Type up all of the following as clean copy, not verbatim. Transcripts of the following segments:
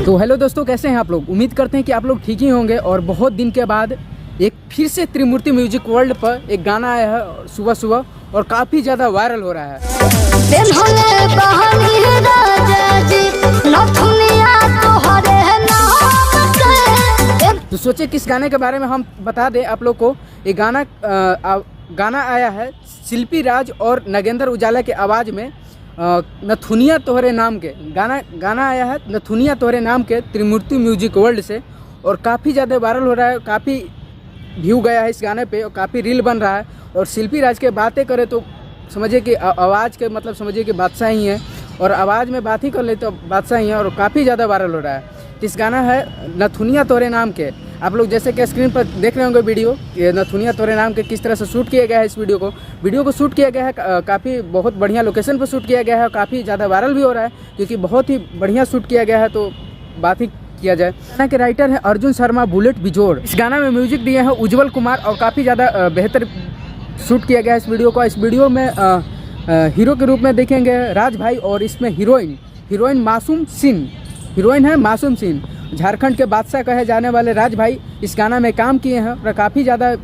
तो हेलो दोस्तों, कैसे हैं आप लोग। उम्मीद करते हैं कि आप लोग ठीक ही होंगे। और बहुत दिन के बाद एक फिर से त्रिमूर्ति म्यूजिक वर्ल्ड पर एक गाना आया है सुबह सुबह और काफ़ी ज़्यादा वायरल हो रहा है। तो सोचे किस गाने के बारे में हम बता दें आप लोग को। ये गाना आया है शिल्पी राज और नगेंद्र उजाला के आवाज़ में नथुनिया तोहरे नाम के गाना आया है नथुनिया तोहरे नाम के त्रिमूर्ति म्यूजिक वर्ल्ड से। और काफ़ी ज़्यादा वायरल हो रहा है, काफ़ी व्यू गया है इस गाने पे और काफ़ी रील बन रहा है। और शिल्पी राज के बातें करें तो समझिए कि आवाज़ के मतलब समझिए कि बादशाह ही हैं, और आवाज़ में बात ही कर ले तो बादशाह ही हैं, और काफ़ी ज़्यादा वायरल हो रहा है। इस गाना है नथुनिया तोहरे नाम के। आप लोग जैसे कि स्क्रीन पर देख रहे होंगे वीडियो, ये नथुनिया तोहरे नाम के किस तरह से शूट किया गया है। इस वीडियो को शूट किया गया है काफ़ी बहुत बढ़िया लोकेशन पर शूट किया गया है और काफ़ी ज़्यादा वायरल भी हो रहा है क्योंकि बहुत ही बढ़िया शूट किया गया है। तो बात ही किया जाए। गाना के राइटर है अर्जुन शर्मा बुलेट बिजोड़। इस गाना में म्यूजिक दिए हैं उज्जवल कुमार और काफ़ी ज़्यादा बेहतर शूट किया गया है इस वीडियो को। इस वीडियो में हीरो के रूप में देखेंगे राज भाई और इसमें हीरोइन मासूम सिंह हीरोइन है मासूम सिंह। झारखंड के बादशाह कहे जाने वाले राज भाई इस गाना में काम किए हैं और काफ़ी ज़्यादा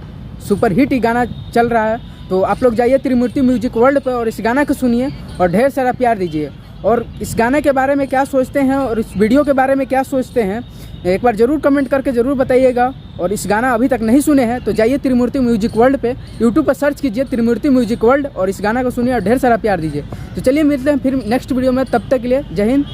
सुपरहिट ही गाना चल रहा है। तो आप लोग जाइए त्रिमूर्ति म्यूजिक वर्ल्ड पर और इस गाना को सुनिए और ढेर सारा प्यार दीजिए। और इस गाने के बारे में क्या सोचते हैं और इस वीडियो के बारे में क्या सोचते हैं एक बार ज़रूर कमेंट करके ज़रूर बताइएगा। और इस गाना अभी तक नहीं सुने हैं तो जाइए त्रिमूर्ति म्यूजिक वर्ल्ड पे यूट्यूब पर सर्च कीजिए त्रिमूर्ति म्यूजिक वर्ल्ड और इस गाना को सुनिए और ढेर सारा प्यार दीजिए। तो चलिए मिलते हैं फिर नेक्स्ट वीडियो में, तब तक के लिए जय हिंद।